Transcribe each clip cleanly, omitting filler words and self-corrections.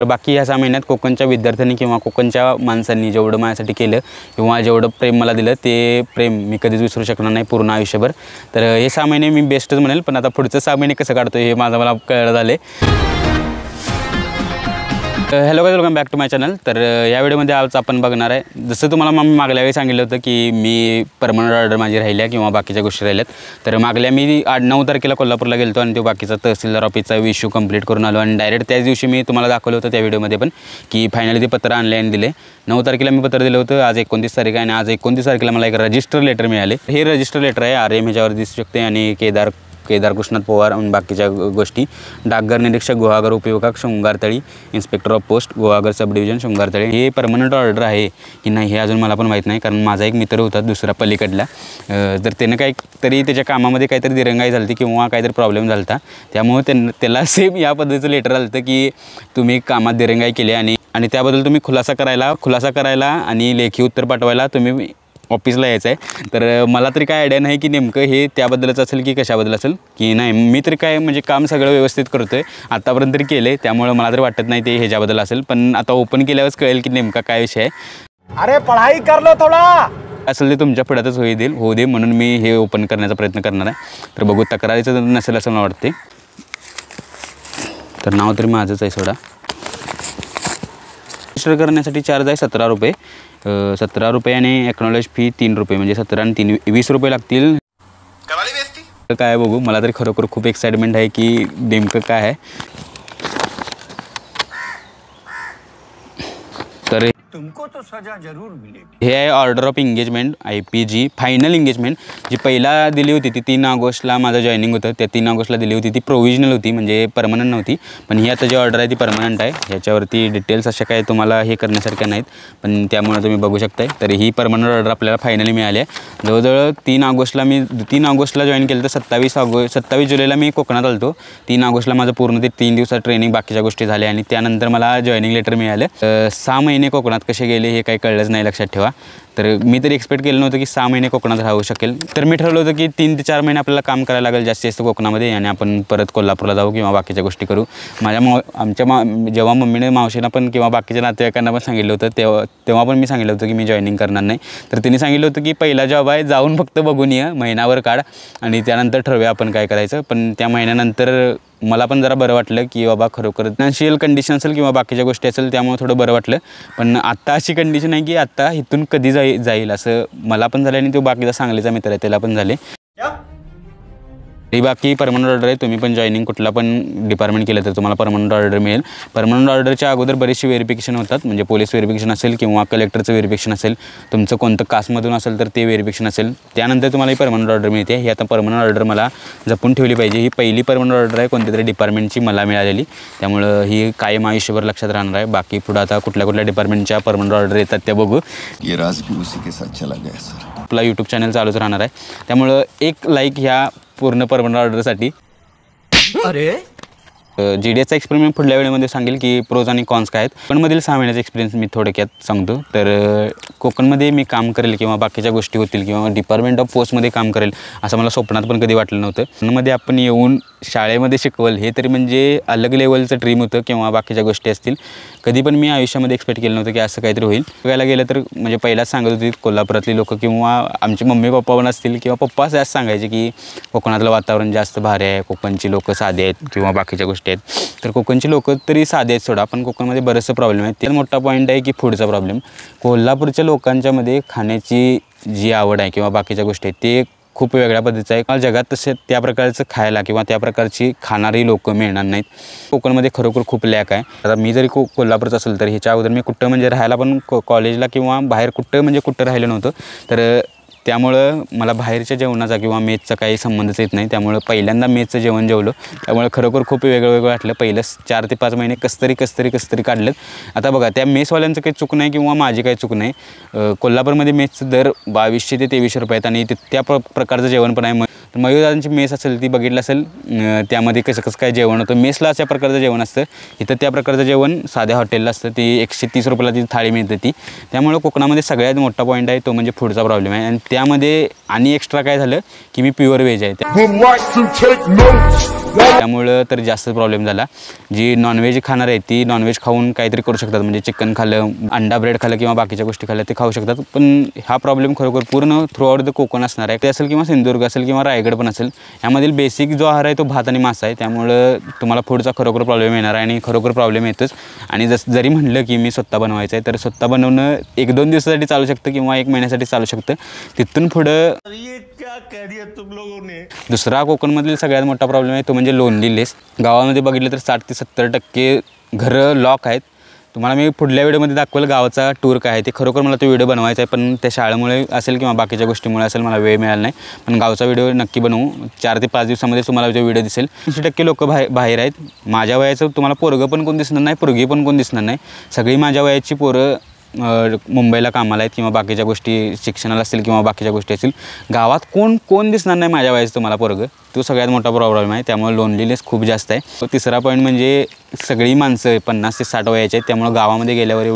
बाकी ह्या 6 महिन्यात कोकणच्या विद्यार्थ्यांनी किंवा कोकणच्या माणसांनी जेवढं माझ्यासाठी केलं किंवा जेवढं प्रेम मला दिलं ते प्रेम मी कधीच विसरू शकणार नाही पूर्ण आयुष्यभर. तर हे 6 महिने मी बेस्टच म्हणेल, पण आता पुढचं 6 महिने कसं काढतो हे मला कळलं झालं आहे. Hello guys, welcome back to my channel. तर या व्हिडिओमध्ये आज आपण बघणार आहे, जसं तुम्हाला मी मागल्या वेळी सांगितलं होतं की मी परमनंट ऑर्डर माझी राहिल्या किंवा बाकीच्या गोष्टी राहिल्यात. तर मागल्या मी 8-9 तारखेला कोल्हापूरला गेलो आणि तो बाकीचा तहसीलदार ऑफिसचा इश्यू कंप्लीट करून आलो आणि डायरेक्ट त्याच दिवशी मी तुम्हाला दाखवलं होतं त्या व्हिडिओमध्ये पण की फायनली ते पत्र ऑनलाईन दिले. 9 तारखेला मी पत्र दिलं होतं. आज 29 तारीख आहे आणि आज 29 तारखेला मला एक रजिस्टर लेटर मिळाले. हे रजिस्टर लेटर आहे RM ह्याच्यावर दिसू शकते आणि केदार कृष्णात पवार आणि बाकीच्या गोष्टी. डाकघर निरीक्षक गुहागर उपविभाग Shringartali, inspector of post Guhagar sub division Shringartali. हे परमनंट ऑर्डर आहे की नाही हे अजून मला पण माहीत नाही, कारण माझा एक मित्र होता दुसरा पलीकडला. तर त्यानं काहीतरी त्याच्या कामामध्ये काहीतरी दिरंगाई झाली किंवा काहीतरी प्रॉब्लेम झाला होता, त्यामुळे त्याला सेम या पद्धतीचं लेटर आलं होतं की तुम्ही कामात दिरंगाई केली आणि त्याबद्दल तुम्ही खुलासा करायला आणि लेखी उत्तर पाठवायला तुम्ही ऑफिसला यायचं आहे. तर मला तरी काय आयडिया नाही की नेमकं हे त्याबद्दलच असेल की कशाबद्दल असेल की नाही. मी तरी काय म्हणजे काम सगळं व्यवस्थित करतो आहे आत्तापर्यंत तरी केलं आहे, त्यामुळे मला तरी वाटत नाही ते ह्याच्याबद्दल असेल. पण आता ओपन केल्यावरच कळेल की नेमका काय विषय आहे. अरे पढ़ाई कर लो थोडा. असेल ते तुमच्या पुढ्यातच होऊ दे म्हणून मी हे ओपन करण्याचा प्रयत्न करणार आहे. तर बघू, तक्रारीचं नसेल असं मला वाटते. तर नाव तरी माझंच आहे सोडा. रजिस्टर करण्यासाठी चार्ज आहे 17 रुपये. 17 रुपये आणि एक्नॉलेज फी 3 रुपये, म्हणजे 17 आणि 3 20 रुपये लागतील. काय बघू, मला तरी खरोखर खूप एक्साइटमेंट आहे की नेमकं काय आहे. तर तुमको तो सजा जरूर मिलेगी. हे आहे order of engagement IPG final engagement. जी पहिला दिली होती ती 3 ऑगस्टला माझं जॉईनिंग होतं. त्या 3 ऑगस्टला दिली होती ती प्रोव्हिजनल होती, म्हणजे परमनंट नव्हती. पण ही आता जी ऑर्डर आहे ती परमनंट आहे. ह्याच्यावरती डिटेल्स अशा काय तुम्हाला हे करण्यासारख्या नाहीत, पण त्यामुळे तुम्ही बघू शकताय. तर ही परमनंट ऑर्डर आपल्याला फायनली मिळाली आहे. जवळजवळ 3 ऑगस्टला जॉईन केलं तर 27 जुलैला मी कोकणात आलो होतो. 3 ऑगस्टला माझं पूर्ण ते 3 दिवसात ट्रेनिंग बाकीच्या गोष्टी झाल्या आणि त्यानंतर मला जॉईनिंग लेटर मिळालं. 6 महिने कोकणात कसे गेले हे काही कळलंच नाही, लक्षात ठेवा. तर मी तरी एक्सपेक्ट केलं नव्हतं की 6 महिने कोकणात राहू शकेल. तर मी ठरवलं होतं की 3 ते 4 महिने आपल्याला काम करायला लागेल जास्तीत जास्त कोकणामध्ये आणि आपण परत कोल्हापूरला जाऊ किंवा बाकीच्या गोष्टी करू. जेव्हा मम्मीने मावशीना पण किंवा बाकीच्या नातेवाईकांना पण सांगितलं होतं तेव्हा पण मी सांगितलं होतं की मी जॉईनिंग करणार नाही. तर त्यांनी सांगितलं होतं की पहिला जॉब आहे, जाऊन फक्त बघून ये, महिनाभर काढ आणि त्यानंतर ठरवूया आपण काय करायचं. पण त्या महिन्यानंतर मला पण जरा बरं वाटलं की बाबा खरोखर फायनान्शियल कंडिशन असेल किंवा बाकीच्या गोष्टी असेल त्यामुळे थोडं बरं वाटलं. पण आत्ता अशी कंडिशन आहे की आत्ता इथून कधी जाईल असं मला पण झालं आणि तो बाकीचा सांगलीचा मित्र आहे त्याला पण झाले. ही बाकी परमनंट ऑर्डर आहे. तुम्ही पण जॉईनिंग कुठला पण डिपार्टमेंट केलं तर तुम्हाला परमनंट ऑर्डर मिळेल. परमनंट ऑर्डरच्या अगोदर बरेचसे व्हेरिफिकेशन होतात, म्हणजे पोलीस व्हेरिफिकेशन असेल किंवा कलेक्टरचं व्हेरिफिकेशन असेल, तुमचं कोणतं कास्टमधून असेल तर ते व्हेरिफिकेशन असेल, त्यानंतर तुम्हाला ही परमनंट ऑर्डर मिळते. ही आता परमनंट ऑर्डर मला जपून ठेवली पाहिजे. ही पहिली परमनंट ऑर्डर आहे कोणत्या तरी डिपार्टमेंटची मला मिळालेली, त्यामुळं ही कायम आयुष्यभर लक्षात राहणार आहे. बाकी पुढं आता कुठल्या डिपार्टमेंटच्या परमनंट ऑर्डर येतात त्या बघू. आपला यूट्यूब चॅनल चालूच राहणार आहे, त्यामुळं एक लाईक ह्या पूर्ण परमनंट ऑर्डरसाठी. अरे GDSचा एक्सपेरिमेंट पुढल्या वेळेमध्ये सांगेल की प्रोज आणि कॉन्स काय आहेत. कोकणमधील 6 महिन्याचा एक्सपिरियन्स मी थोडक्यात सांगतो. तर कोकणमध्ये मी काम करेल किंवा बाकीच्या गोष्टी होतील किंवा डिपार्टमेंट ऑफ पोस्टमध्ये काम करेल असं मला स्वप्नात पण कधी वाटलं नव्हतं. कोकणमध्ये आपण येऊन शाळेमध्ये शिकवल हे तरी म्हणजे अलग लेवलचं ड्रीम होतं किंवा बाकीच्या गोष्टी असतील. कधी पण मी आयुष्यामध्ये एक्सपेक्ट केलं नव्हतं की असं काहीतरी होईल. बघायला गेलं तर म्हणजे पहिलाच सांगत होती कोल्हापुरातली लोक किंवा आमचे मम्मी पप्पा पण असतील किंवा पप्पा असं सांगायचे की कोकणातलं वातावरण जास्त भारी आहे, कोकणची लोक साधे आहेत किंवा बाकीच्या गोष्टी आहेत. तर कोकणची लोक तरी साधे आहेत सोडा, पण कोकणमध्ये बरेचसे प्रॉब्लेम आहेत. ते मोठा पॉईंट आहे की फूडचा प्रॉब्लेम. कोल्हापूरच्या लोकांच्यामध्ये खाण्याची जी आवड आहे किंवा बाकीच्या गोष्टी आहेत ते खूप वेगळ्या पद्धतीचं आहे. मला जगात तसे त्या प्रकारचं खायला किंवा त्या प्रकारची खाणारी लोकं मिळणार नाहीत. कोकणमध्ये खरोखर खूप लॅक आहे. आता मी जरी कोल्हापूरचं असेल तर ह्याच्या अगोदर मी कुठं म्हणजे राहायला पण कॉलेजला किंवा बाहेर कुठं राहिलं नव्हतं. तर त्यामुळं मला बाहेरच्या जेवणाचा किंवा मेसचा काही संबंधच येत नाही. त्यामुळं पहिल्यांदा मेसचं जेवण जेवलं, त्यामुळे खरोखर खूप वेगळं वाटलं. पहिलं 4 ते 5 महिने कसतरी काढलं. आता बघा, त्या मेसवाल्यांचं काही चूक नाही किंवा माझी काही चूक नाही. कोल्हापूरमध्ये मेसचं दर 2200 ते 2300 रुपये आहेत आणि त्या प्रकारचं जेवण पण आहे. तर मयूरदादांची मेस असेल ती बघितलं असेल, त्यामध्ये कसं काय जेवण होतं. मेसला अशा प्रकारचं जेवण असतं, इथं त्या प्रकारचं जेवण साध्या हॉटेलला असतं. ती 130 रुपयाला ती थाळी मिळते ती. त्यामुळे कोकणामध्ये सगळ्यात मोठा पॉईंट आहे तो म्हणजे फूडचा प्रॉब्लेम आहे. आणि त्यामध्ये आणि एक्स्ट्रा काय झालं की मी प्युअर व्हेज आहे, त्यामुळं तर जास्त प्रॉब्लेम झाला. जी नॉनव्हेज खाणार आहे ती नॉनव्हेज खाऊन काहीतरी करू शकतात, म्हणजे चिकन खाल्लं, अंडा ब्रेड खाल्लं किंवा बाकीच्या गोष्टी खाल्ल्या ते खाऊ शकतात. पण हा प्रॉब्लेम खरोखर पूर्ण थ्रूआउट द कोकण असणार आहे. ते असेल किंवा सिंधुदुर्ग असेल किंवा रायगड पण असेल, यामधील बेसिक जो आहार आहे तो भात आणि मासा आहे. त्यामुळं तुम्हाला फूडचा खरोखर प्रॉब्लेम येणार आहे आणि खरोखर प्रॉब्लेम येतोच. आणि जरी म्हटलं की मी स्वतः बनवायचं आहे, तर स्वतः बनवणं 1-2 दिवसासाठी चालू शकतं किंवा 1 महिन्यासाठी चालू शकतं. तिथून पुढं दुसरा कोकणमधील सगळ्यात मोठा प्रॉब्लेम आहे तो म्हणजे लोनलीनेस. गावामध्ये बघितलं तर 60 ते 70% घरं लॉक आहेत. तुम्हाला मी पुढल्या व्हिडिओमध्ये दाखवलं गावाचा टूर काय आहे ते. खरोखर मला तो व्हिडिओ बनवायचा आहे, पण त्या शाळेमुळे असेल किंवा बाकीच्या गोष्टीमुळे असेल मला वेळ मिळाला नाही. पण गावचा व्हिडिओ नक्की बनवू. 4 ते 5 दिवसामध्ये तुम्हाला जो व्हिडिओ दिसेल. 80% लोक बाहेर आहेत. माझ्या वयाचं तुम्हाला पोरगं पण कोण दिसणार नाही, पोरगी पण कोण दिसणार नाही. सगळी माझ्या वयाची पोरं मुंबईला कामाला आहेत किंवा बाकीच्या गोष्टी शिक्षणाला असतील किंवा बाकीच्या गोष्टी असतील. गावात कोण दिसणार नाही माझ्या वयाचं तुम्हाला पोरगं. तो सगळ्यात मोठा प्रॉब्लेम आहे. त्यामुळे लोनलीनेस खूप जास्त आहे. तिसरा पॉईंट म्हणजे सगळी माणसं 50 ते 60 वयाची आहेत. त्यामुळे गावामध्ये गेल्यावर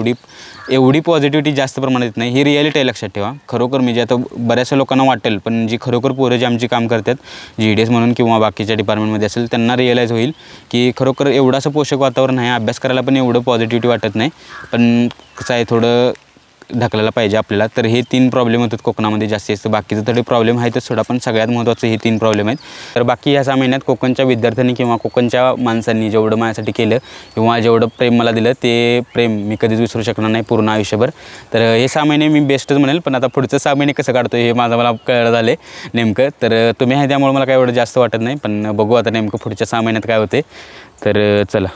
एवढी पॉझिटिव्हिटी जास्त प्रमाणात येत नाही. ही रिॲलिटी आहे, लक्षात ठेवा. खरोखर म्हणजे आता बऱ्याचशा लोकांना वाटेल, पण जी खरोखर पोरं जी आमची काम करतात GDS म्हणून किंवा बाकीच्या डिपार्टमेंटमध्ये असेल त्यांना रिअलाईज होईल की खरोखर एवढं असं पोषक वातावरण आहे. अभ्यास करायला पण एवढं पॉझिटिव्हिटी वाटत नाही, पण कसं आहे थोडं ढकलायला पाहिजे आपल्याला. तर हे 3 प्रॉब्लेम होतात कोकणामध्ये जास्तीत जास्त. बाकीचं थोडे प्रॉब्लेम आहेतच थोडा, पण सगळ्यात महत्त्वाचं हे 3 प्रॉब्लेम आहेत. तर बाकी ह्या 6 महिन्यात कोकणच्या विद्यार्थ्यांनी किंवा कोकणच्या माणसांनी जेवढं माझ्यासाठी केलं किंवा जेवढं प्रेम मला दिलं ते प्रेम मी कधीच विसरू शकणार नाही पूर्ण आयुष्यभर. तर हे 6 महिने मी बेस्टच म्हणेल. पण आता पुढचं 6 महिने कसं काढतो हे मला कळलं झालं नेमकं. तर तुम्ही आहे त्यामुळे मला काय एवढं जास्त वाटत नाही, पण बघू आता नेमकं पुढच्या 6 महिन्यात काय होते. तर चला.